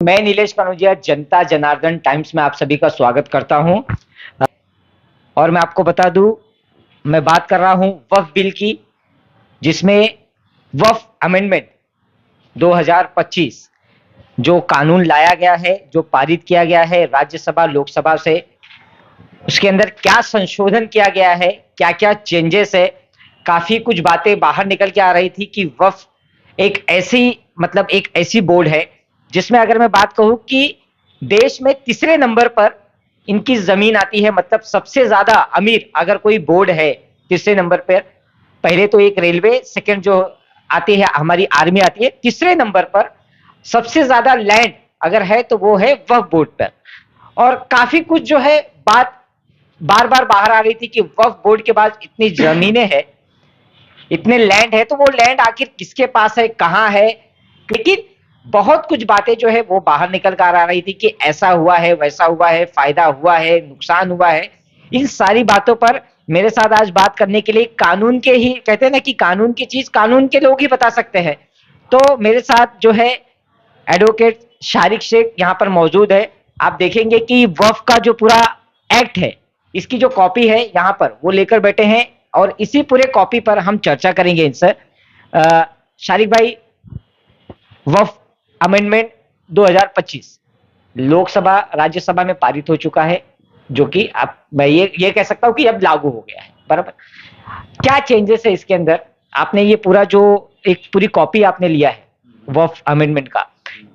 मैं नीलेश कनौजिया जनता जनार्दन टाइम्स में आप सभी का स्वागत करता हूं। और मैं आपको बता दूं, मैं बात कर रहा हूं वक्फ बिल की, जिसमें वक्फ अमेंडमेंट 2025 जो कानून लाया गया है, जो पारित किया गया है राज्यसभा लोकसभा से, उसके अंदर क्या संशोधन किया गया है, क्या क्या चेंजेस है। काफी कुछ बातें बाहर निकल के आ रही थी कि वक्फ एक ऐसी बोर्ड है जिसमें अगर मैं बात कहूं कि देश में तीसरे नंबर पर इनकी जमीन आती है। मतलब सबसे ज्यादा अमीर अगर कोई बोर्ड है तीसरे नंबर पर, पहले तो एक रेलवे, सेकंड जो आती है हमारी आर्मी आती है, तीसरे नंबर पर सबसे ज्यादा लैंड अगर है तो वो है वक्फ बोर्ड पर। और काफी कुछ जो है बात बार बार बाहर आ रही थी कि वक्फ बोर्ड के पास इतनी जमीनें हैं, इतने लैंड है, तो वो लैंड आखिर किसके पास है, कहां है। लेकिन बहुत कुछ बातें जो है वो बाहर निकल कर आ रही थी कि ऐसा हुआ है, वैसा हुआ है, फायदा हुआ है, नुकसान हुआ है। इन सारी बातों पर मेरे साथ आज बात करने के लिए कानून के ही कहते हैं ना कि कानून की चीज कानून के लोग ही बता सकते हैं। तो मेरे साथ जो है एडवोकेट शारिक शेख यहाँ पर मौजूद है। आप देखेंगे कि वक्फ का जो पूरा एक्ट है, इसकी जो कॉपी है यहाँ पर वो लेकर बैठे हैं और इसी पूरे कॉपी पर हम चर्चा करेंगे इनसे। शारिक भाई, वक्फ अमेंडमेंट 2025 लोकसभा राज्यसभा में पारित हो चुका है, जो कि आप मैं ये कह सकता हूं कि अब लागू हो गया है, बराबर। क्या चेंजेस है इसके अंदर? आपने ये पूरा जो एक पूरी कॉपी आपने लिया है वक्फ अमेंडमेंट का,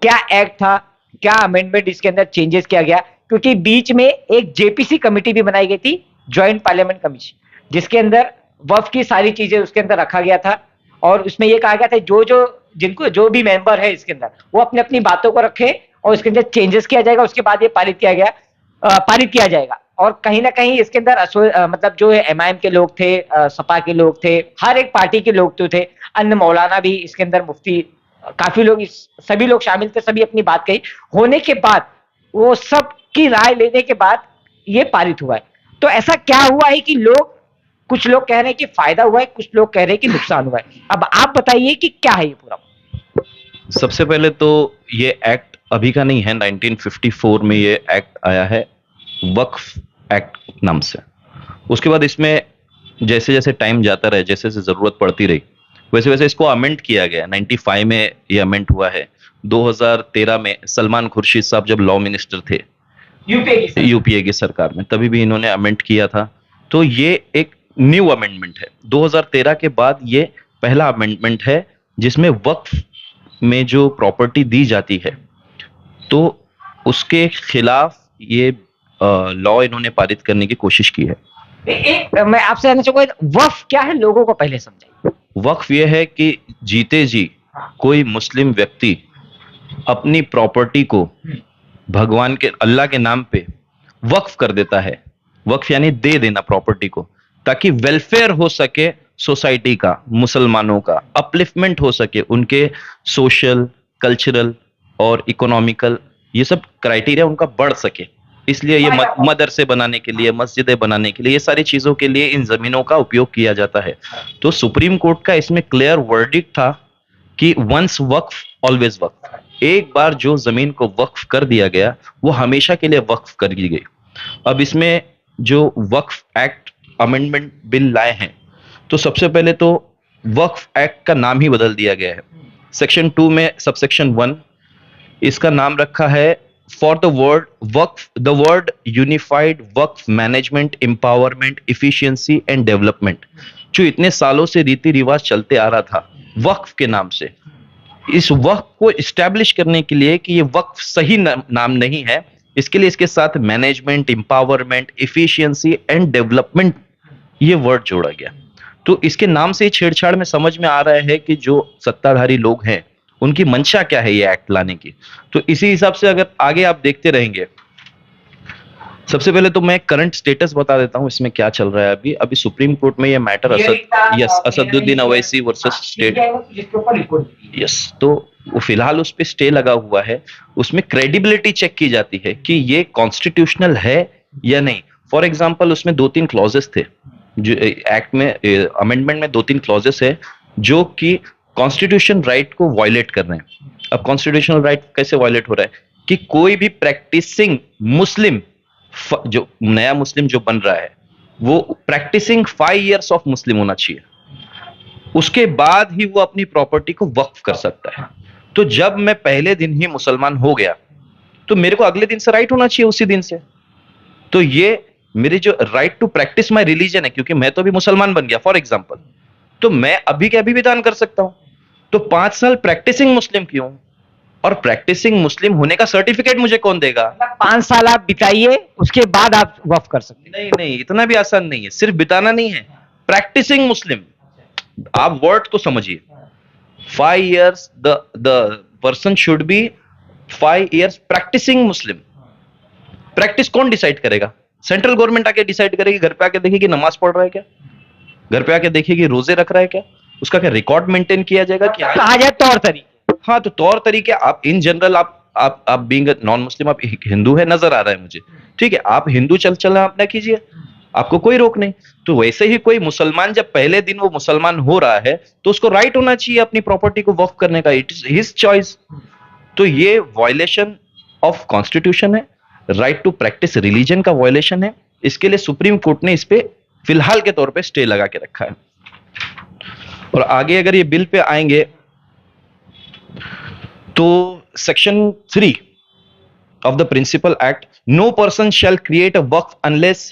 क्या एक्ट था, क्या अमेंडमेंट इसके अंदर चेंजेस किया गया? क्योंकि बीच में एक जेपीसी कमेटी भी बनाई गई थी, ज्वाइंट पार्लियामेंट कमीशन, जिसके अंदर वक्फ की सारी चीजें उसके अंदर रखा गया था। और उसमें यह कहा गया था जिनको जो भी मेंबर है इसके अंदर वो अपने अपनी बातों को रखे और इसके अंदर चेंजेस किया जाएगा, उसके बाद ये पारित किया जाएगा। और कहीं ना कहीं इसके अंदर मतलब जो है एमआईएम के लोग थे, सपा के लोग थे, हर एक पार्टी के लोग तो थे, अन्य मौलाना भी इसके अंदर, मुफ्ती, काफी लोग, सभी लोग शामिल थे, सभी अपनी बात कही। होने के बाद वो सब की राय लेने के बाद ये पारित हुआ है। तो ऐसा क्या हुआ है कि कुछ लोग कह रहे हैं कि फायदा हुआ है, कुछ लोग कह रहे हैं कि नुकसान हुआ है। अब आप बताइए कि क्या है ये पूरा। सबसे पहले तो ये एक्ट अभी का नहीं है, 1954 में ये एक्ट आया है, वक्फ एक्ट नाम से। उसके बाद इसमें जैसे जैसे टाइम जाता रहे, जैसे जैसे जरूरत पड़ती रही, वैसे वैसे इसको अमेंड किया गया। 95 में ये अमेंड हुआ है। 2013 में सलमान खुर्शीद साहब जब लॉ मिनिस्टर थे यूपीए की सरकार में, तभी भी इन्होंने अमेंड किया था। तो ये एक न्यू अमेंडमेंट है। 2013 के बाद ये पहला अमेंडमेंट है जिसमें वक्फ में जो प्रॉपर्टी दी जाती है तो उसके खिलाफ ये लॉ इन्होंने पारित करने की कोशिश की है। मैं आपसे जानना चाहूंगा, वक्फ क्या है, लोगों को पहले समझाइए। वक्फ यह है कि जीते जी कोई मुस्लिम व्यक्ति अपनी प्रॉपर्टी को भगवान के, अल्लाह के नाम पे वक्फ कर देता है। वक्फ यानी दे देना प्रॉपर्टी को, ताकि वेलफेयर हो सके सोसाइटी का, मुसलमानों का अपलिफ्टमेंट हो सके, उनके सोशल, कल्चरल और इकोनॉमिकल ये सब क्राइटेरिया उनका बढ़ सके। इसलिए ये मदरसे बनाने के लिए, मस्जिदें बनाने के लिए, ये सारी चीजों के लिए इन जमीनों का उपयोग किया जाता है। तो सुप्रीम कोर्ट का इसमें क्लियर वर्डिक्ट था कि वंस वक्फ ऑलवेज वक्फ। एक बार जो जमीन को वक्फ कर दिया गया वो हमेशा के लिए वक्फ कर दी गई। अब इसमें जो वक्फ एक्ट अमेंडमेंट बिल लाए हैं, तो सबसे पहले तो वक्फ एक्ट का नाम ही बदल दिया गया है। सेक्शन 2 में सबसेक्शन 1 इसका नाम रखा है for the word Waqf, the word unified Waqf management empowerment efficiency and development. जो इतने सालों से रीति रिवाज चलते आ रहा था वक्फ के नाम से, इस वक्फ को इस्टेब्लिश करने के लिए कि ये वक्फ सही नाम नहीं है, इसके लिए इसके साथ management, empowerment, efficiency and development ये वर्ड जोड़ा गया। तो इसके नाम से छेड़छाड़ में समझ में आ रहा है कि जो सत्ताधारी लोग हैं उनकी मंशा क्या है ये एक्ट लाने की। तो इसी हिसाब से अगर आगे आप देखते रहेंगे, सबसे पहले तो मैं करंट स्टेटस बता देता हूं इसमें क्या चल रहा है। अभी सुप्रीम कोर्ट में ये matter Asaduddin Owaisi versus state, yes, तो वो फिलहाल उस पर स्टे लगा हुआ है। उसमें क्रेडिबिलिटी चेक की जाती है कि ये कॉन्स्टिट्यूशनल है या नहीं। फॉर एग्जाम्पल उसमें 2-3 क्लॉजेस थे जो एक्ट में, अमेंडमेंट में 2-3 क्लॉजेस है जो कि कॉन्स्टिट्यूशन राइट को वायलेट कर रहे हैं। अब कॉन्स्टिट्यूशनल राइट कैसे वायलेट हो रहा है कि कोई भी प्रैक्टिसिंग मुस्लिम, जो नया मुस्लिम जो बन रहा है, वो प्रैक्टिसिंग 5 years ऑफ मुस्लिम होना चाहिए, उसके बाद ही वो अपनी प्रॉपर्टी को वक्फ कर सकता है। तो जब मैं पहले दिन ही मुसलमान हो गया, तो मेरे को अगले दिन से राइट होना चाहिए, उसी दिन से। तो ये मेरी जो right to practise my religion है, क्योंकि मैं तो अभी मुसलमान बन गया फॉर एग्जाम्पल, तो मैं अभी के अभी भी दान कर सकता हूं। तो 5 साल प्रैक्टिसिंग मुस्लिम क्यों, और प्रैक्टिसिंग मुस्लिम होने का सर्टिफिकेट मुझे कौन देगा? 5 साल आप बिताइए, उसके बाद आप वक्फ कर सकते नहीं नहीं, इतना भी आसान नहीं है, सिर्फ बिताना नहीं है, प्रैक्टिसिंग मुस्लिम। आप वर्ड को समझिए, 5 years the person should be 5 years practising Muslim. Practice कौन डिसाइड करेगा? सेंट्रल गवर्नमेंट आके डिसाइड करेगी, घर पे आके देखेगी नमाज पढ़ रहा है क्या, घर पे आके देखेगी रोजे रख रहा है क्या, उसका क्या रिकॉर्ड मेंटेन किया जाएगा? हैं। क्या कहा जाए तौर तरीके। हाँ, तो तौर तरीके आप इन जनरल, आप बीइंग नॉन मुस्लिम, आप हिंदू है नजर आ रहा है मुझे, ठीक है, आप हिंदू चलना अपना कीजिए, आपको कोई रोक नहीं। तो वैसे ही कोई मुसलमान जब पहले दिन वो मुसलमान हो रहा है, तो उसको राइट होना चाहिए अपनी प्रॉपर्टी को वक्फ करने का, इट इज हिज चॉइस। तो ये वायलेशन ऑफ कॉन्स्टिट्यूशन है, राइट टू प्रैक्टिस रिलीजन का वायलेशन है। इसके लिए सुप्रीम कोर्ट ने इस पे फिलहाल के तौर पे स्टे लगा के रखा है। और आगे अगर ये बिल पे आएंगे, तो section 3 of the Principal Act, no person shall create a waqf unless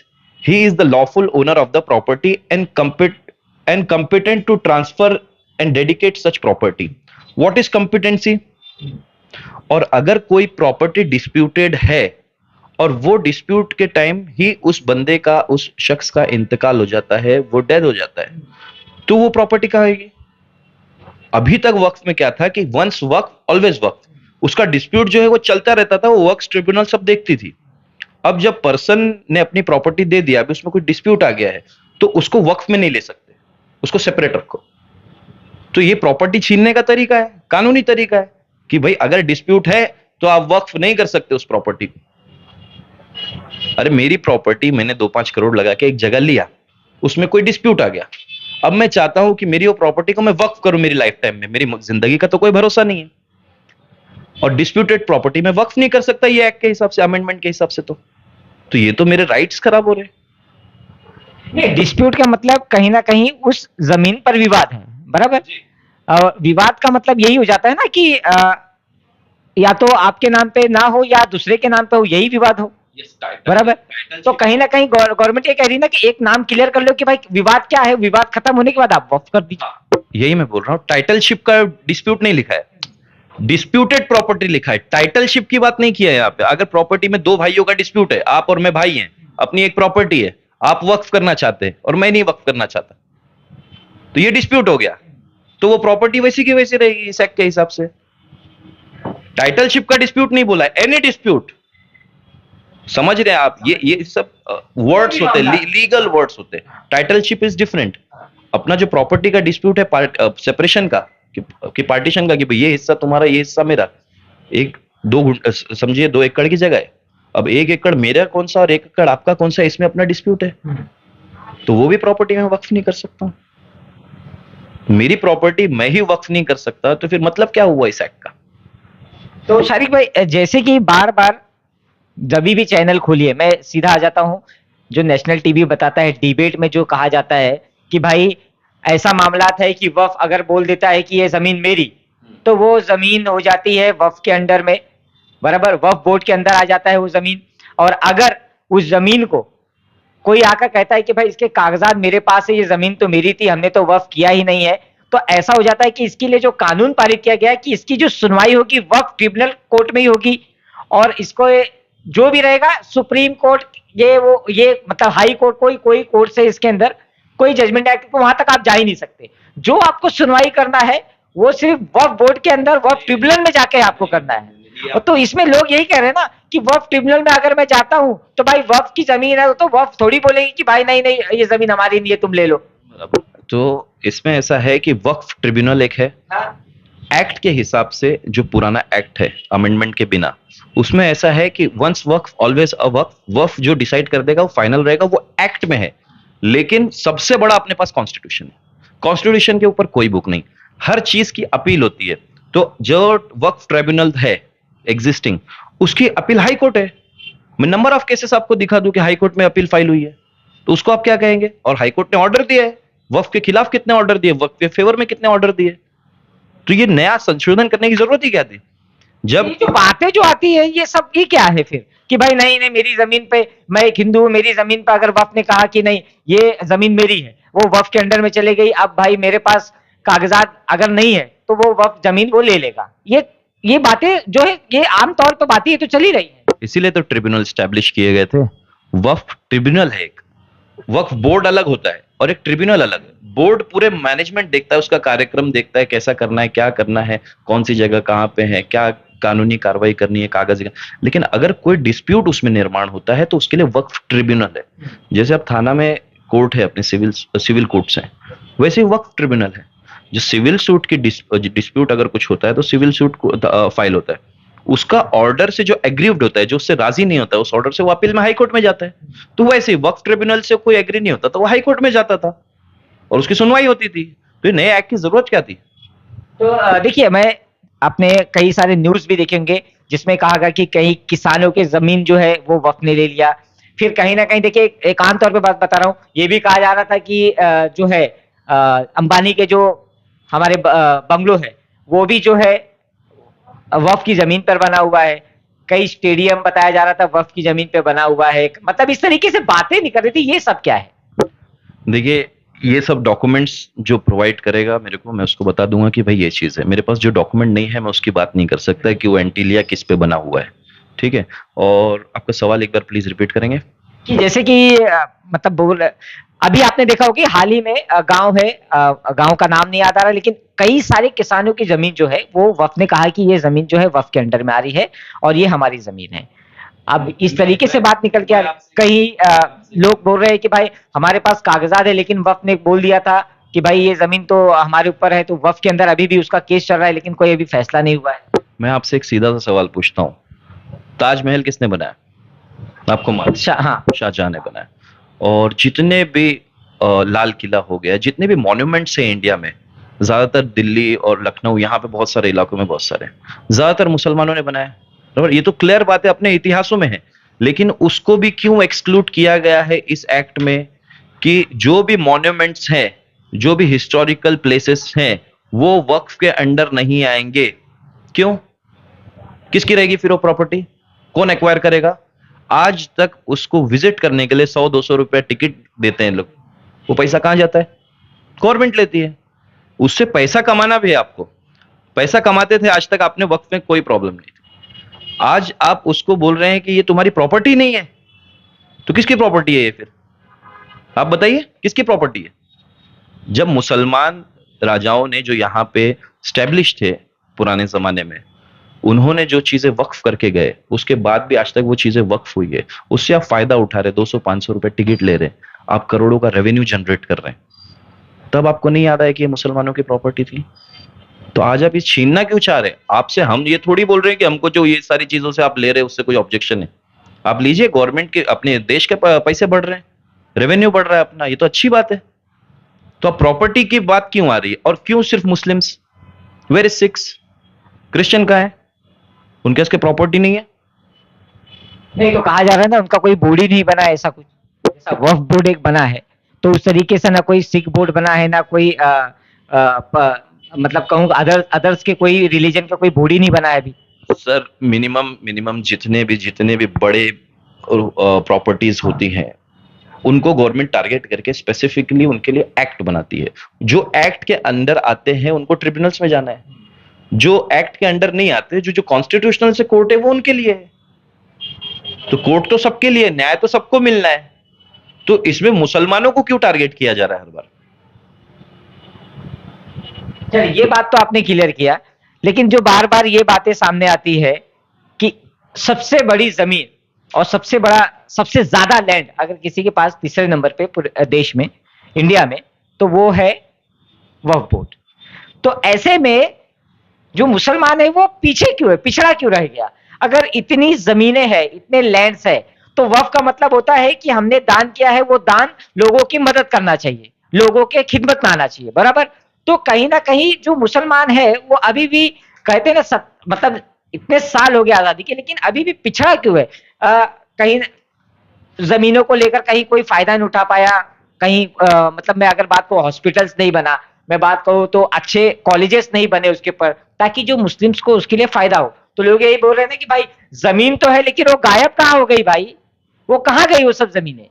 he is the lawful owner of the property and competent to transfer and dedicate such property. What is competency? और अगर कोई property disputed है और वो dispute के time ही उस बंदे का, उस शख्स का इंतकाल हो जाता है, वो डेड हो जाता है, तो वो प्रॉपर्टी कहाँ आएगी? अभी तक वक्फ में क्या था कि वंस वक्फ ऑलवेज वक्फ, उसका डिस्प्यूट जो है वो चलता रहता था, वो वक्फ ट्रिब्यूनल सब देखती थी। अब जब पर्सन ने अपनी प्रॉपर्टी दे दिया, अभी उसमें कोई डिस्प्यूट आ गया है, तो उसको वक्फ में नहीं ले सकते, उसको सेपरेट रखो। तो ये प्रॉपर्टी छीनने का तरीका है, कानूनी तरीका है कि भाई अगर डिस्प्यूट है तो आप वक्फ नहीं कर सकते उस प्रॉपर्टी को। अरे मेरी प्रॉपर्टी मैंने 2-5 करोड़ लगा के एक जगह लिया, उसमें कोई डिस्प्यूट आ गया, अब मैं चाहता हूं कि मेरी वो प्रॉपर्टी को मैं वक्फ करूं मेरी लाइफ टाइम में, मेरी जिंदगी का तो कोई भरोसा नहीं है, और डिस्प्यूटेड प्रॉपर्टी में वक्फ नहीं कर सकता ये एक्ट के हिसाब से, अमेंडमेंट के हिसाब से। तो ये तो मेरे राइट्स खराब हो रहे हैं। डिस्प्यूट का मतलब कहीं ना कहीं उस जमीन पर विवाद है, बराबर। और विवाद का मतलब यही हो जाता है ना कि या तो आपके नाम पे ना हो या दूसरे के नाम पे हो, यही विवाद हो, बराबर। तो कहीं ना कहीं गवर्नमेंट ये कह रही है ना कि एक नाम क्लियर कर लो कि भाई विवाद क्या है, विवाद खत्म होने के बाद आप वक्फ कर दीजिए। यही मैं बोल रहा हूँ, टाइटलशिप का डिस्प्यूट नहीं लिखा है, डिस्प्यूटेड प्रॉपर्टी लिखा है, टाइटलशिप की बात नहीं किया है यहाँ पे। अगर प्रॉपर्टी में 2 भाइयों का डिस्प्यूट है, आप और मैं भाई हैं, अपनी एक प्रॉपर्टी है, आप वक्फ करना चाहते हैं और मैं नहीं वक्फ करना चाहता, तो ये डिस्प्यूट हो गया, तो वो प्रॉपर्टी वैसी की वैसी रहेगी इस एक्ट के हिसाब से। टाइटलशिप का डिस्प्यूट नहीं बोला है, एनी डिस्प्यूट, समझ रहे हैं आप? ये सब वर्ड्स होते हैं, लीगल वर्ड्स होते हैं। टाइटलशिप इज डिफरेंट। अपना जो प्रॉपर्टी का डिस्प्यूट है सेपरेशन का, कि पार्टीशन का, कि भाई ये हिस्सा तुम्हारा, ये हिस्सा मेरा, समझिए 2 एकड़ की जगह है, अब 1 एकड़ मेरा कौन सा और 1 एकड़ आपका कौन सा, इसमें अपना डिस्प्यूट है, तो वो भी प्रॉपर्टी में वक्फ नहीं कर सकता। मेरी प्रॉपर्टी मैं ही वक्फ नहीं कर सकता, तो फिर मतलब क्या हुआ इस एक्ट का? तो शारिक भाई, जैसे कि बार बार जब भी चैनल खोलिए मैं सीधा आ जाता हूं, जो नेशनल टीवी बताता है, डिबेट में जो कहा जाता है कि भाई ऐसा मामलात है कि वक्फ अगर बोल देता है कि ये जमीन मेरी, तो वो जमीन हो जाती है वक्फ के अंडर में, बराबर, वक्फ बोर्ड के अंदर आ जाता है वो जमीन। और अगर उस जमीन को कोई आकर कहता है कि भाई इसके कागजात मेरे पास है, ये जमीन तो मेरी थी, हमने तो वक्फ किया ही नहीं है, तो ऐसा हो जाता है कि इसके लिए जो कानून पारित किया गया है कि इसकी जो सुनवाई होगी वक्फ ट्रिब्यूनल कोर्ट में ही होगी, और इसको जो भी रहेगा सुप्रीम कोर्ट, ये मतलब हाई कोर्ट, कोई कोर्ट से इसके अंदर कोई जजमेंट आए, वहां तक आप जा ही नहीं सकते। जो आपको सुनवाई करना है वो सिर्फ वक्फ बोर्ड के अंदर, वक्फ ट्रिब्यूनल में जाके आपको करना है। तो इसमें लोग यही कह रहे हैं ना कि वक्फ ट्रिब्यूनल में अगर मैं जाता हूं तो भाई वक्फ की जमीन है, तो वक्फ थोड़ी बोलेगी कि भाई नहीं नहीं ये जमीन हमारी नहीं है, तुम ले लो। तो इसमें ऐसा है कि वक्फ ट्रिब्यूनल एक है, एक्ट के हिसाब से जो पुराना एक्ट है अमेंडमेंट के बिना, उसमें ऐसा है कि वंस वक्फ ऑलवेज अ वक्फ, वक्फ जो डिसाइड कर देगा वो फाइनल रहेगा, वो एक्ट में है। लेकिन सबसे बड़ा अपने पास कॉन्स्टिट्यूशन है, कॉन्स्टिट्यूशन के ऊपर कोई बुक नहीं, हर चीज की अपील होती है। तो जो वक्फ ट्रिब्यूनल है एग्जिस्टिंग, उसकी अपील हाई कोर्ट है। मैं नंबर ऑफ केसेस आपको दिखा दूं कि हाई कोर्ट में अपील फाइल हुई है, तो उसको आप क्या कहेंगे? और हाई कोर्ट ने ऑर्डर दिया है, वक्फ के खिलाफ कितने ऑर्डर दिए, वक्फ के फेवर में कितने ऑर्डर दिए। तो ये नया संशोधन करने की जरूरत ही क्या थी? जब ये जो बातें जो आती है ये सब ये क्या है फिर, कि भाई नहीं नहीं मेरी जमीन पे, मैं एक हिंदू हूं, मेरी जमीन पे अगर वक्फ ने कहा कि नहीं ये जमीन मेरी है, वो वक्फ के अंडर में चले गई, अब भाई मेरे पास कागजात अगर नहीं है तो वो वक्फ जमीन वो ले लेगा, ये बातें जो है ये आमतौर पर बातें ये तो चली रही है। इसीलिए तो ट्रिब्यूनल स्टैब्लिश किए गए थे। वक्फ ट्रिब्यूनल है एक, वक्फ बोर्ड अलग होता है और एक ट्रिब्यूनल अलग है। बोर्ड पूरे मैनेजमेंट देखता है, उसका कार्यक्रम देखता है, कैसा करना है, क्या करना है, कौन सी जगह कहाँ पे है, क्या कानूनी कार्रवाई करनी है, कागज। लेकिन अगर कोई डिस्प्यूट उसमें निर्माण होता है तो उसके लिए वक्फ ट्रिब्यूनल है। जैसे अब थाना में कोर्ट है, अपने सिविल कोर्ट्स हैं, वैसे ही वक्फ ट्रिब्यूनल है। जो सिविल सूट की डिस्प्यूट अगर कुछ होता है तो सिविल सूट फाइल होता है, उसका ऑर्डर से जो एग्रीव्ड होता है, जो उससे राजी नहीं होता है, उस ऑर्डर से वो अपील में हाई कोर्ट में जाता है। तो वैसे ही वक्फ ट्रिब्यूनल से कोई एग्री नहीं होता तो वो हाई कोर्ट में जाता था और उसकी सुनवाई होती थी। तो ये नए एक्ट की जरूरत क्या थी? तो देखिए, मैं आपने कई सारे न्यूज भी देखेंगे जिसमें कहा गया कि कई किसानों की जमीन जो है वो वक्फ ने ले लिया। फिर कहीं ना कहीं देखिए, एक आम तौर पे बात बता रहा हूँ, ये भी कहा जा रहा था कि जो है अंबानी के जो हमारे बंगलो है वो भी जो है वक्फ की जमीन पर बना हुआ है। कई स्टेडियम बताया जा रहा था वक्फ की जमीन पे बना हुआ है। मतलब इस तरीके से बातें निकल रही थी, ये सब क्या है? देखिए, ये सब डॉक्यूमेंट्स जो प्रोवाइड करेगा मेरे को, मैं उसको बता दूंगा कि भाई ये चीज है। मेरे पास जो डॉक्यूमेंट नहीं है मैं उसकी बात नहीं कर सकता कि वो एंटीलिया किस पे बना हुआ है। ठीक है, और आपका सवाल एक बार प्लीज रिपीट करेंगे? कि जैसे कि मतलब बोल, अभी आपने देखा होगा कि हाल ही में गांव है, गांव का नाम नहीं याद आ रहा, लेकिन कई सारे किसानों की जमीन जो है वो वक्फ ने कहा कि ये जमीन जो है वक्फ के अंडर में आ रही है और ये हमारी जमीन है। अब इस तरीके से बात निकल के कई लोग बोल रहे हैं कि भाई हमारे पास कागजात है, लेकिन वक्फ ने बोल दिया था कि भाई ये जमीन तो हमारे ऊपर है। तो वक्फ के अंदर अभी भी उसका केस चल रहा है, लेकिन कोई अभी फैसला नहीं हुआ है। मैं आपसे एक सीधा सा सवाल पूछता हूँ, ताजमहल किसने बनाया? आपको मालूम? हाँ, शाहजहां ने बनाया। और जितने भी लाल किला हो गया, जितने भी मॉन्यूमेंट्स हैं इंडिया में, ज्यादातर दिल्ली और लखनऊ, यहाँ पे बहुत सारे इलाकों में बहुत सारे, ज्यादातर मुसलमानों ने बनाया। बराबर, ये तो क्लियर बात है, अपने इतिहासों में है। लेकिन उसको भी क्यों एक्सक्लूड किया गया है इस एक्ट में कि जो भी मॉन्यूमेंट्स हैं, जो भी हिस्टोरिकल प्लेसेस हैं, वो वक्फ के अंडर नहीं आएंगे? क्यों? किसकी रहेगी फिर वो प्रॉपर्टी? कौन एक्वायर करेगा? आज तक उसको विजिट करने के लिए 100-200 रुपए टिकट देते हैं लोग, वो पैसा कहां जाता है? गवर्नमेंट लेती है। उससे पैसा कमाना भी है आपको, पैसा कमाते थे आज तक, आपने वक्त में कोई प्रॉब्लम नहीं थी। आज आप उसको बोल रहे हैं कि ये तुम्हारी प्रॉपर्टी नहीं है, तो किसकी प्रॉपर्टी है ये फिर? आप बताइए किसकी प्रॉपर्टी है? जब मुसलमान राजाओं ने जो यहाँ पे स्टैब्लिश थे पुराने जमाने में, उन्होंने जो चीजें वक्फ करके गए, उसके बाद भी आज तक वो चीजें वक्फ हुई है। उससे आप फायदा उठा रहे, 200-500 रुपए टिकट ले रहे हैं, आप करोड़ों का रेवेन्यू जनरेट कर रहे हैं, तब आपको नहीं याद आया कि ये मुसलमानों की प्रॉपर्टी थी? तो आज आप ये छीनना क्यों चाह रहे हैं? आपसे हम ये थोड़ी बोल रहे हैं कि हमको जो ये सारी चीजों से आप ले रहे हैं उससे कोई ऑब्जेक्शन है। आप लीजिए, गवर्नमेंट के, अपने देश के पैसे बढ़ रहे हैं, रेवेन्यू बढ़ रहा है अपना, ये तो अच्छी बात है। तो अब प्रॉपर्टी की बात क्यों आ रही है? और क्यों सिर्फ Muslims? Where is Sikhs? Christian कहाँ है? उनके इसके प्रॉपर्टी नहीं है? नहीं, तो कहा जा रहा है ना उनका कोई बोर्ड ही नहीं बना है, ऐसा कुछ। जैसा वक्फ बोर्ड एक बना है, तो उस तरीके से ना कोई सिख बोर्ड बना है, ना कोई मतलब कहूँ अदर्स के कोई रिलीजन का कोई बोर्ड ही नहीं बना है अभी। सर, मिनिमम जितने भी बड़े प्रॉपर्टीज होती हैं, उनको गवर्नमेंट टारगेट करके स्पेसिफिकली उनके लिए एक्ट बनाती है। जो एक्ट के अंदर आते हैं उनको ट्रिब्यूनल्स में जाना है, जो एक्ट के अंडर नहीं आते, जो कॉन्स्टिट्यूशनल से कोर्ट है, वो उनके लिए है। तो कोर्ट तो सबके लिए, न्याय तो सबको मिलना है। तो इसमें मुसलमानों को क्यों टारगेट किया जा रहा है हर बार? चलिए, ये बात तो आपने क्लियर किया, लेकिन जो बार बार ये बातें सामने आती है कि सबसे बड़ी जमीन और सबसे बड़ा, सबसे ज्यादा लैंड अगर किसी के पास तीसरे नंबर पे पूरे देश में, इंडिया में, तो वो है वक्फ बोर्ड। तो ऐसे में जो मुसलमान है वो पीछे क्यों है, पिछड़ा क्यों रह गया? अगर इतनी जमीनें हैं, इतने लैंड्स है, तो वक्फ का मतलब होता है कि हमने दान किया है, वो दान लोगों की मदद करना चाहिए, लोगों के खिदमत में आना चाहिए, बराबर। तो कहीं ना कहीं जो मुसलमान है वो अभी भी कहते हैं ना, मतलब इतने साल हो गए आजादी के, लेकिन अभी भी पिछड़ा क्यों है? कहीं जमीनों को लेकर कहीं कोई फायदा नहीं उठा पाया, कहीं मतलब मैं अगर बात करूं हॉस्पिटल्स नहीं बना, मैं बात करूं तो अच्छे कॉलेजेस नहीं बने उसके ऊपर, ताकि जो मुस्लिम्स को उसके लिए फायदा हो। तो लोग यही बोल रहे थे कि भाई जमीन तो है लेकिन वो गायब कहाँ हो गई भाई, वो कहाँ गई वो सब जमीनें?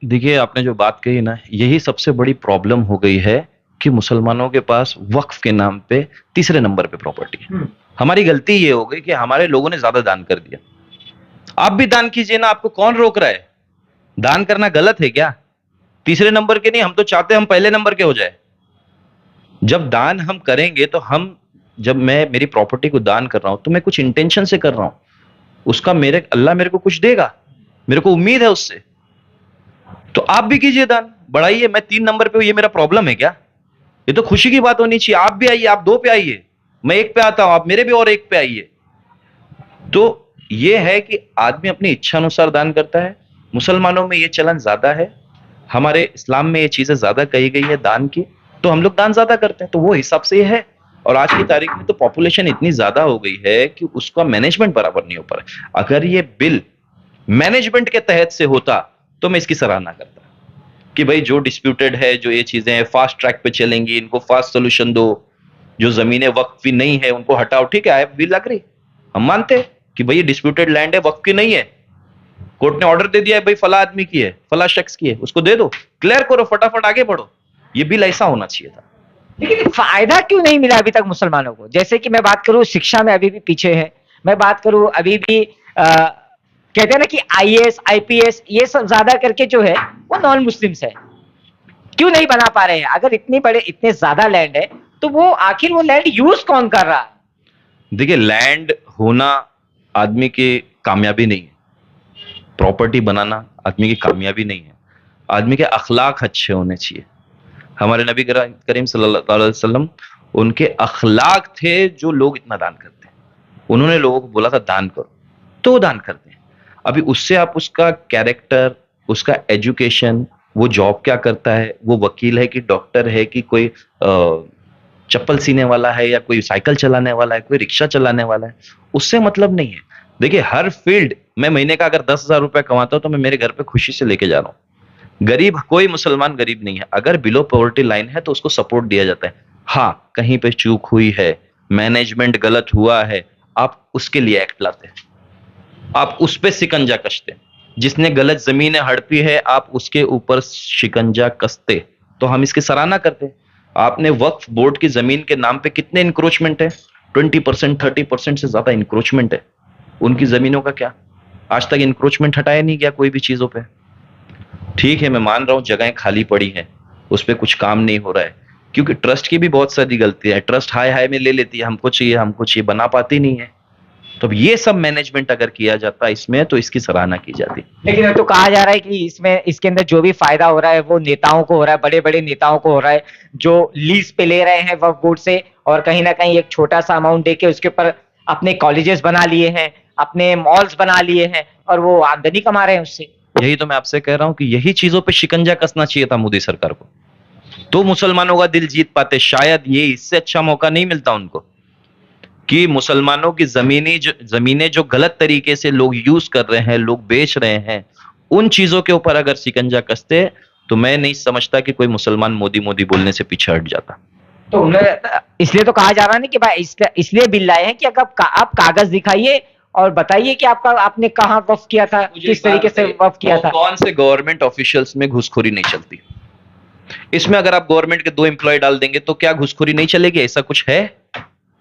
देखिए, आपने जो बात कही ना, यही सबसे बड़ी प्रॉब्लम हो गई है कि मुसलमानों के पास वक्फ के नाम पे तीसरे नंबर पे प्रॉपर्टी है। हमारी गलती ये हो गई कि हमारे लोगों ने ज्यादा दान कर दिया। आप भी दान कीजिए ना, आपको कौन रोक रहा है? दान करना गलत है क्या? तीसरे नंबर के नहीं, हम तो चाहते हैं हम पहले नंबर के हो जाए। जब दान हम करेंगे तो हम, जब मैं मेरी प्रॉपर्टी को दान कर रहा हूं तो मैं कुछ इंटेंशन से कर रहा हूं, उसका मेरे अल्लाह मेरे को कुछ देगा, मेरे को उम्मीद है उससे। तो आप भी कीजिए दान, बढ़ाइए। मैं 3 नंबर पे हूं, ये मेरा प्रॉब्लम है क्या? ये तो खुशी की बात होनी चाहिए। आप भी आइए, आप 2 पे आइए, मैं 1 पे आता हूं, आप मेरे भी और 1 पे आइए। तो ये है कि आदमी अपनी इच्छा अनुसार दान करता है। मुसलमानों में ये चलन ज्यादा है, हमारे इस्लाम में ये चीजें ज्यादा कही गई है दान की, तो हम लोग दान ज्यादा करते हैं, तो वो हिसाब से ये है। और आज की तारीख में तो पॉपुलेशन इतनी ज्यादा हो गई है कि उसका मैनेजमेंट बराबर नहीं हो पा रहा। अगर ये बिल मैनेजमेंट के तहत से होता तो मैं इसकी सराहना करता कि भाई जो डिस्प्यूटेड है, जो ये चीजें हैं फास्ट ट्रैक पे चलेंगी, इनको फास्ट सोल्यूशन दो। जो जमीनें वक्फ नहीं है उनको हटाओ, ठीक है, आई विल एग्री, हम मानते हैं कि भाई ये डिस्प्यूटेड लैंड है, वक्फ की नहीं है, कोर्ट ने ऑर्डर दे दिया है भाई फला आदमी की है, फला शख्स की है, उसको दे दो, क्लियर करो, फटाफट आगे बढ़ो। ये बिल ऐसा होना चाहिए था। लेकिन फायदा क्यों नहीं मिला अभी तक मुसलमानों को? जैसे कि मैं बात करूं शिक्षा में अभी भी पीछे है, मैं बात करूं अभी भी कहते हैं ना कि आईएएस आईपीएस ये सब ज्यादा करके जो है वो नॉन मुस्लिम्स है। क्यों नहीं बना पा रहे हैं? अगर इतनी बड़े इतने ज्यादा लैंड है तो वो आखिर वो लैंड यूज कौन कर रहा है? देखिए, लैंड होना आदमी की कामयाबी नहीं है, प्रॉपर्टी बनाना आदमी की कामयाबी नहीं है। आदमी के अखलाक अच्छे होने चाहिए। हमारे नबी करीम सल्लल्लाहु अलैहि वसल्लम, उनके अखलाक थे जो लोग इतना दान करते हैं। उन्होंने लोगों को बोला था दान करो, तो वो दान करते हैं। अभी उससे आप उसका कैरेक्टर, उसका एजुकेशन, वो जॉब क्या करता है, वो वकील है कि डॉक्टर है कि कोई चप्पल सीने वाला है, या कोई साइकिल चलाने वाला है, कोई रिक्शा चलाने वाला है, उससे मतलब नहीं है। देखिए, हर फील्ड में महीने का अगर 10,000 रुपए कमाता हूं तो मैं मेरे घर पे खुशी से लेके जा रहा हूं। गरीब, कोई मुसलमान गरीब नहीं है। अगर बिलो पॉवर्टी लाइन है तो उसको सपोर्ट दिया जाता है। हाँ, कहीं पे चूक हुई है, मैनेजमेंट गलत हुआ है, आप उसके लिए एक्ट लाते हैं, आप उस पे शिकंजा कसते। जिसने गलत जमीनें हड़पी है आप उसके ऊपर शिकंजा कसते, तो हम इसकी सराहना करते। आपने वक्फ बोर्ड की जमीन के नाम पे कितने इंक्रोचमेंट है, 20% 30% से ज्यादा इंक्रोचमेंट है। उनकी जमीनों का क्या? आज तक इंक्रोचमेंट हटाया नहीं गया कोई भी चीजों पे। ठीक है, मैं मान रहा हूं जगहें खाली पड़ी हैं, उस पर कुछ काम नहीं हो रहा है, क्योंकि ट्रस्ट की भी बहुत सारी गलती है। ट्रस्ट हाय हाय में ले लेती है, हमको चाहिए हमको चाहिए, बना पाती नहीं है। तो ये सब मैनेजमेंट अगर किया जाता इसमें तो इसकी सराहना की जाती। लेकिन अब तो कहा जा रहा है कि इसमें इसके अंदर जो भी फायदा हो रहा है वो नेताओं को हो रहा है, बड़े बड़े नेताओं को हो रहा है, जो लीज पे ले रहे हैं वक्फ बोर्ड से, और कहीं ना कहीं एक छोटा सा अमाउंट देके उसके ऊपर अपने कॉलेजेस बना लिए हैं, अपने मॉल्स बना लिए हैं, और वो आमदनी कमा रहे हैं उससे। यही तो मैं आपसे कह रहा हूं कि यही चीजों पे शिकंजा कसना चाहिए था मोदी सरकार को, तो मुसलमानों का दिल जीत पाते। शायद ये इससे अच्छा मौका नहीं मिलता उनको कि मुसलमानों की जमीनें जो गलत तरीके से लोग यूज कर रहे हैं, लोग बेच रहे हैं, उन चीजों के ऊपर अगर शिकंजा कसते तो मैं नहीं समझता कि कोई मुसलमान मोदी मोदी बोलने से पीछे हट जाता। तो इसलिए तो कहा जा रहा है ना कि भाई इसलिए बिल लाए हैं कि अगर आप कागज दिखाइए और बताइए कि आपने कहाँ वक्फ किया था, किस तरीके से वक्फ किया था। कौन से गवर्नमेंट ऑफिशियल्स में घुसखोरी नहीं चलती? इसमें अगर आप गवर्नमेंट के 2 एम्प्लॉय डाल देंगे तो क्या घुसखोरी नहीं चलेगी? ऐसा कुछ है?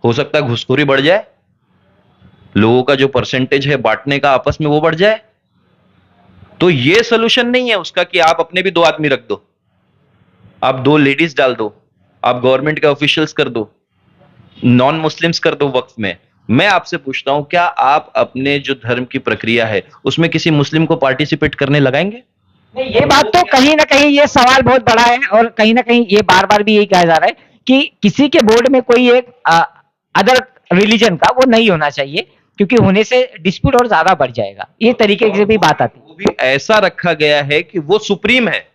हो सकता है घुसखोरी बढ़ जाए, लोगों का जो परसेंटेज है बांटने का आपस में वो बढ़ जाए। तो ये सोल्यूशन नहीं है उसका कि आप अपने भी 2 आदमी रख दो, आप 2 लेडीज डाल दो, आप गवर्नमेंट के ऑफिशियल्स कर दो, नॉन मुस्लिम्स कर दो वक्फ में। मैं आपसे पूछता हूं, क्या आप अपने जो धर्म की प्रक्रिया है उसमें किसी मुस्लिम को पार्टिसिपेट करने लगाएंगे? नहीं, ये बात तो कहीं ना कहीं ये सवाल बहुत बड़ा है, और कहीं ना कहीं ये बार बार भी यही कहा जा रहा है कि किसी के बोर्ड में कोई एक अदर रिलीजन का वो नहीं होना चाहिए, क्योंकि होने से डिस्प्यूट और ज्यादा बढ़ जाएगा, ये तरीके से भी बात आती है। वो भी ऐसा रखा गया है कि वो सुप्रीम है,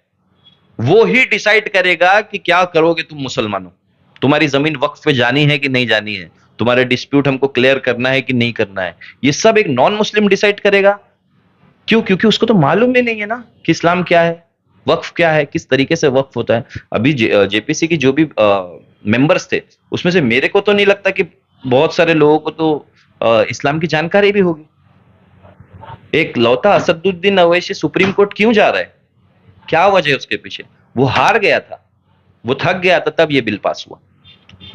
वो ही डिसाइड करेगा कि क्या करोगे तुम मुसलमानों, तुम्हारी जमीन वक्फ पे जानी है कि नहीं जानी है। तुम्हारे डिस्प्यूट हमको क्लियर करना है कि नहीं करना है, ये सब एक नॉन मुस्लिम डिसाइड करेगा। क्यों? क्योंकि उसको तो मालूम ही नहीं है ना कि इस्लाम क्या है, वक्फ क्या है, किस तरीके से वक्फ होता है। अभी जेपीसी की जो भी मेंबर्स थे, उसमें से मेरे को तो नहीं लगता कि बहुत सारे लोगों को तो इस्लाम की जानकारी भी होगी। एक लौता असदुद्दीन अवैसी सुप्रीम कोर्ट क्यों जा रहा है? क्या वजह है उसके पीछे? वो हार गया था, वो थक गया था, तब ये बिल पास हुआ।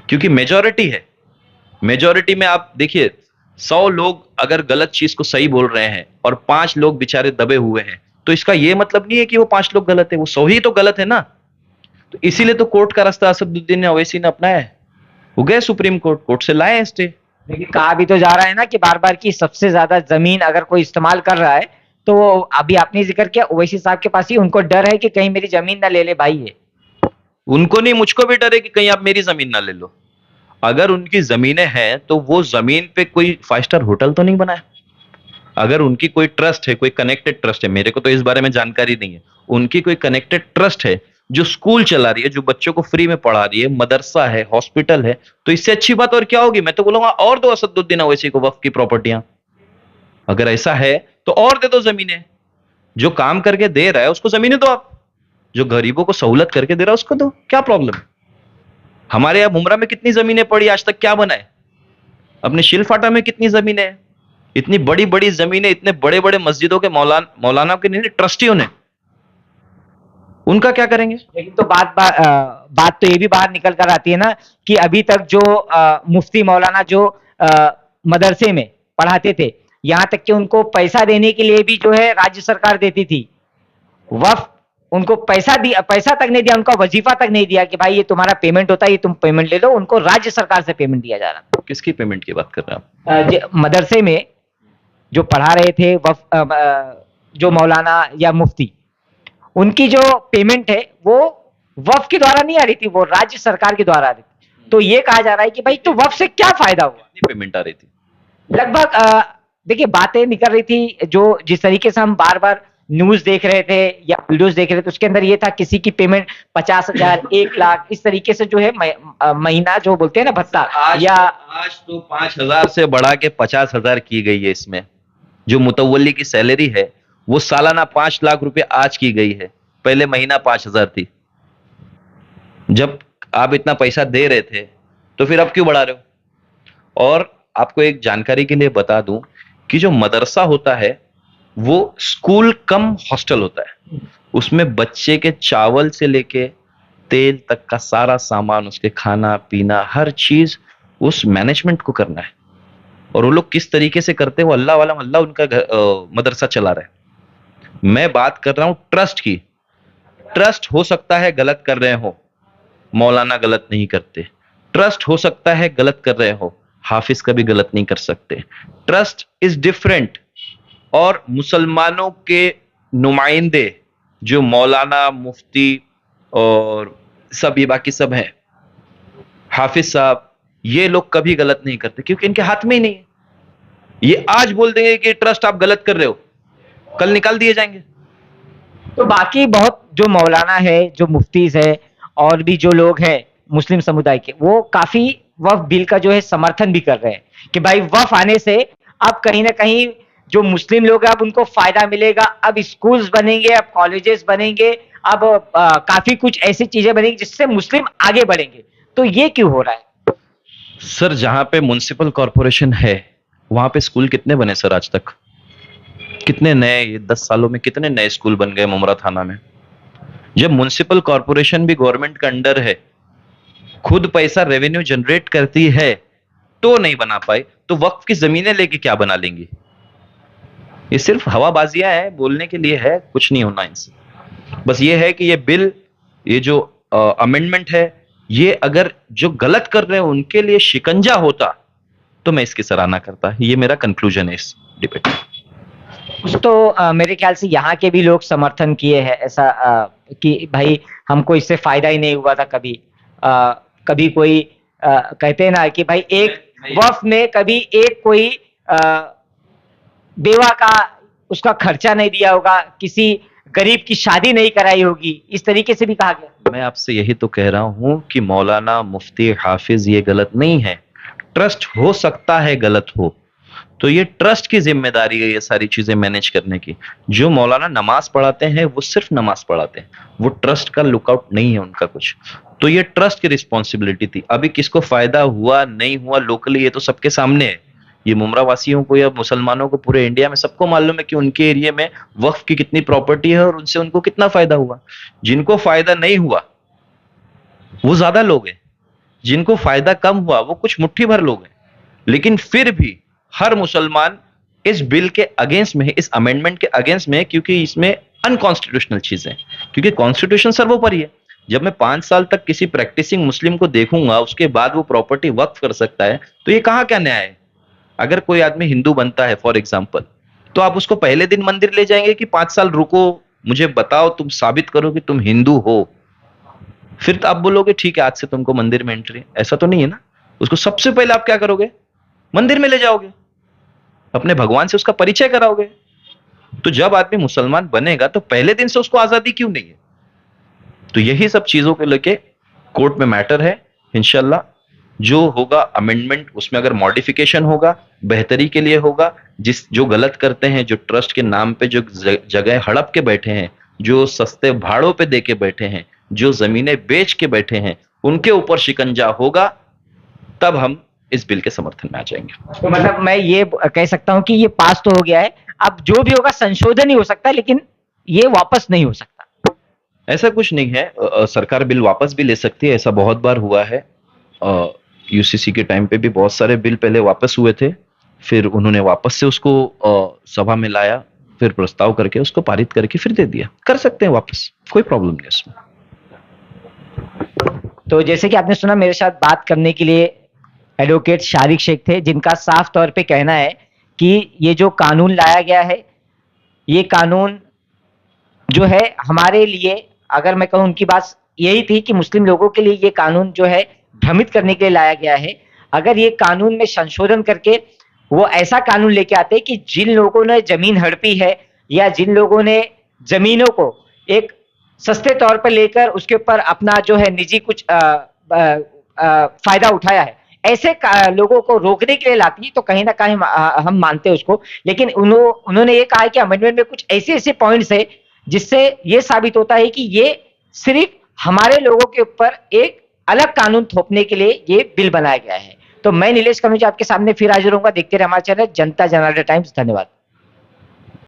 क्योंकि मेजोरिटी है, मेजोरिटी में आप देखिए 100 लोग अगर गलत चीज को सही बोल रहे हैं और 5 लोग बेचारे दबे हुए हैं, तो इसका ये मतलब नहीं है कि वो 5 लोग गलत है, वो 100 ही तो गलत है ना। तो इसीलिए तो कोर्ट का रास्ता असदुद्दीन अवैसी ने अपनाया है। वो गए सुप्रीम कोर्ट, कोर्ट से लाए स्टे। लेकिन कहा भी तो जा रहा है ना कि बार बार की सबसे ज्यादा जमीन अगर कोई इस्तेमाल कर रहा है तो वो अभी आपने जिक्र किया ओवैसी साहब के पास ही उनको डर है कि कहीं मेरी जमीन ना ले ले भाई ये। उनको नहीं, मुझको भी डर है कि कहीं आप मेरी जमीन ना ले लो। अगर उनकी जमीनें हैं तो वो जमीन पे कोई 5 स्टार होटल तो नहीं बनाए। अगर उनकी कोई ट्रस्ट है, कोई कनेक्टेड ट्रस्ट है, मेरे को तो इस बारे में जानकारी नहीं है, उनकी कोई कनेक्टेड ट्रस्ट है जो स्कूल चला रही है, जो बच्चों को फ्री में पढ़ा रही है, मदरसा है, हॉस्पिटल है, तो इससे अच्छी बात और क्या होगी? मैं तो बोलूंगा और दो असदुद्दीन अवैसी को वक्फ की प्रॉपर्टियां। अगर ऐसा है तो और दे दो जमीनें। जो काम करके दे रहा है उसको जमीनें दो आप, जो गरीबों को सहूलत करके दे रहा है उसको दो, क्या प्रॉब्लम है? हमारे यहाँ मुमरा में कितनी जमीनें पड़ी, आज तक क्या बना है? अपने शिलफाटा में कितनी जमीनें हैं? इतनी बड़ी बड़ी जमीनें, इतने बड़े बड़े मस्जिदों के मौलाना के नहीं, ट्रस्टियों ने, उनका क्या करेंगे? लेकिन तो बात तो ये भी बाहर निकल कर आती है ना कि अभी तक जो मुफ्ती मौलाना जो मदरसे में पढ़ाते थे, यहाँ तक कि उनको पैसा देने के लिए भी जो है राज्य सरकार देती थी। वफ उनको पैसा तक नहीं दिया, उनका वजीफा तक नहीं दिया कि भाई ये तुम्हारा पेमेंट होता है, ये तुम पेमेंट ले लो। उनको राज्य सरकार से पेमेंट दिया जा रहा किसकी पेमेंट की बात कर रहे हैं आप? मदरसे में जो पढ़ा रहे थे जो मौलाना या मुफ्ती, उनकी जो पेमेंट है वो वफ के द्वारा नहीं आ रही थी, वो राज्य सरकार के द्वारा आ रही थी। तो ये कहा जा रहा है कि भाई तो वफ से क्या फायदा हुआ? कितनी पेमेंट आ रही थी? लगभग देखिए बातें निकल रही थी, जो जिस तरीके से हम बार बार न्यूज देख रहे थे या वीडियोस देख रहे थे, उसके अंदर ये था किसी की पेमेंट 50,000, 1 लाख, इस तरीके से जो है महीना जो बोलते हैं ना भत्ता। आज तो 5,000 से बढ़ा के 50,000 की गई है। इसमें जो मुतवल्ली की सैलरी है वो सालाना 5 लाख रुपए आज की गई है, पहले महीना 5,000 थी। जब आप इतना पैसा दे रहे थे तो फिर अब क्यों बढ़ा रहे हो? और आपको एक जानकारी के लिए बता दूं कि जो मदरसा होता है वो स्कूल कम हॉस्टल होता है। उसमें बच्चे के चावल से लेके तेल तक का सारा सामान, उसके खाना पीना हर चीज उस मैनेजमेंट को करना है। और वो लोग किस तरीके से करते हैं वो अल्लाह वाला अल्लाह उनका मदरसा चला रहा है। मैं बात कर रहा हूं ट्रस्ट की। ट्रस्ट हो सकता है गलत कर रहे हो, मौलाना गलत नहीं करते। ट्रस्ट हो सकता है गलत कर रहे हो, हाफिज कभी गलत नहीं कर सकते। Trust is different. और मुसलमानों के नुमाइंदे जो मौलाना, मुफ्ती और सब ये बाकी सब हैं, हाफिज साहब, ये लोग कभी गलत नहीं करते क्योंकि इनके हाथ में ही नहीं है। ये आज बोल देंगे कि ट्रस्ट आप गलत कर रहे हो, कल निकाल दिए जाएंगे। तो बाकी बहुत जो मौलाना है, जो मुफ्तीज है और भी जो लोग हैं मुस्लिम समुदाय के, वो काफी वफ बिल का जो है समर्थन भी कर रहे हैं कि भाई वफ आने से अब कहीं ना कहीं जो मुस्लिम लोग हैं अब उनको फायदा मिलेगा। अब स्कूल्स बनेंगे, अब कॉलेजेस बनेंगे, अब काफी कुछ ऐसी चीजें बनेंगी जिससे मुस्लिम आगे बढ़ेंगे। तो ये क्यों हो रहा है? सर, जहां पे म्युनिसिपल कॉरपोरेशन है वहां पे स्कूल कितने बने सर आज तक? कितने नए, ये 10 सालों में कितने नए स्कूल बन गए मुमरा थाना में? जब म्युनिसिपल कॉरपोरेशन भी गवर्नमेंट के अंडर है, खुद पैसा रेवेन्यू जनरेट करती है, तो नहीं बना पाई, तो वक्फ की जमीनें लेके क्या बना लेंगी? ये सिर्फ हवाबाजियां है, बोलने के लिए है, कुछ नहीं होना इनसे। बस ये है कि ये बिल, ये जो अमेंडमेंट है, ये अगर जो गलत कर रहे हैं उनके लिए शिकंजा होता तो मैं इसकी सराहना करता। ये मेरा कंक्लूजन है इस डिबेट में। कुछ तो मेरे ख्याल से यहाँ के भी लोग समर्थन किए हैं ऐसा कि भाई हमको इससे फायदा ही नहीं हुआ था कभी। कभी कोई कहते हैं ना कि भाई एक वफ में कभी एक कोई बेवा का उसका खर्चा नहीं दिया होगा, किसी गरीब की शादी नहीं कराई होगी, इस तरीके से भी कहा गया। मैं आपसे यही तो कह रहा हूं कि मौलाना, मुफ्ती, हाफिज ये गलत नहीं है। ट्रस्ट हो सकता है गलत हो, तो ये ट्रस्ट की जिम्मेदारी है ये सारी चीजें मैनेज करने की। जो मौलाना नमाज पढ़ाते हैं वो सिर्फ नमाज पढ़ाते हैं, वो ट्रस्ट का लुकआउट नहीं है उनका कुछ। तो ये ट्रस्ट की रिस्पॉन्सिबिलिटी थी। अभी किसको फायदा हुआ नहीं हुआ लोकली ये तो सबके सामने है। ये मुमरा वासियों को या मुसलमानों को पूरे इंडिया में सबको मालूम है कि उनके एरिया में वक्फ की कितनी प्रॉपर्टी है और उनसे उनको कितना फायदा हुआ। जिनको फायदा नहीं हुआ वो ज्यादा लोग हैं, जिनको फायदा कम हुआ वो कुछ मुट्ठी भर लोग हैं। लेकिन फिर भी हर मुसलमान इस बिल के अगेंस्ट में है, इस अमेंडमेंट के अगेंस्ट में है, क्योंकि इसमें अनकॉन्स्टिट्यूशनल चीजें हैं। क्योंकि कॉन्स्टिट्यूशन सर्वोपरि है। जब मैं 5 साल तक किसी प्रैक्टिसिंग मुस्लिम को देखूंगा उसके बाद वो प्रॉपर्टी वक्फ कर सकता है, तो ये कहां क्या न्याय है? अगर कोई आदमी हिंदू बनता है फॉर एग्जाम्पल, तो आप उसको पहले दिन मंदिर ले जाएंगे कि 5 साल रुको, मुझे बताओ, तुम साबित करो कि तुम हिंदू हो, फिर तो आप बोलोगे ठीक है आज से तुमको मंदिर में एंट्री? ऐसा तो नहीं है ना। उसको सबसे पहले आप क्या करोगे? मंदिर में ले जाओगे, अपने भगवान से उसका परिचय कराओगे। तो जब आदमी मुसलमान बनेगा तो पहले दिन से उसको आजादी क्यों नहीं है? तो यही सब चीजों के लेके कोर्ट में मैटर है। इंशाल्लाह जो होगा अमेंडमेंट, उसमें अगर मॉडिफिकेशन होगा बेहतरी के लिए होगा। जो गलत करते हैं, जो ट्रस्ट के नाम पे जो जगह हड़प के बैठे हैं, जो सस्ते भाड़ों पे दे के बैठे हैं, जो जमीनें बेच के बैठे हैं, उनके ऊपर शिकंजा होगा, तब हम इस बिल के समर्थन में आ जाएंगे। तो मतलब मैं ये कह सकता हूं कि ये पास तो हो गया है, अब जो भी होगा संशोधन ही हो सकता है, लेकिन ये वापस नहीं हो सकता। ऐसा कुछ नहीं है। सरकार बिल वापस भी ले सकती है, ऐसा बहुत बार हुआ है। यूसीसी के टाइम पे भी बहुत सारे बिल पहले वापस हुए थे, फिर उन्होंने वापस से उसको सभा में लाया, फिर प्रस्ताव करके उसको पारित करके फिर दे दिया। कर सकते हैं वापस, कोई प्रॉब्लम नहीं इसमें। तो जैसे कि आपने सुना, मेरे साथ बात करने के लिए एडवोकेट शारिक शेख थे, जिनका साफ तौर पे कहना है कि ये जो कानून लाया गया है, ये कानून जो है हमारे लिए, अगर मैं कहूं उनकी बात यही थी कि मुस्लिम लोगों के लिए ये कानून जो है भ्रमित करने के लिए लाया गया है। अगर ये कानून में संशोधन करके वो ऐसा कानून लेके आते कि जिन लोगों ने जमीन हड़पी है या जिन लोगों ने जमीनों को एक सस्ते तौर पर लेकर उसके ऊपर अपना जो है निजी कुछ फायदा उठाया है, ऐसे लोगों को रोकने के लिए लाती है, तो कहीं ना कहीं हम मानते हैं उसको। लेकिन उन्होंने ये कहा है कि अमेंडमेंट में कुछ ऐसे ऐसे पॉइंट्स है जिससे ये साबित होता है कि ये सिर्फ हमारे लोगों के ऊपर एक अलग कानून थोपने के लिए ये बिल बनाया गया है। तो मैं नीलेश कनुज आपके सामने फिर हाजिर होऊंगा। देखते रहे हमारा चैनल जनता जनार्दन टाइम्स। धन्यवाद।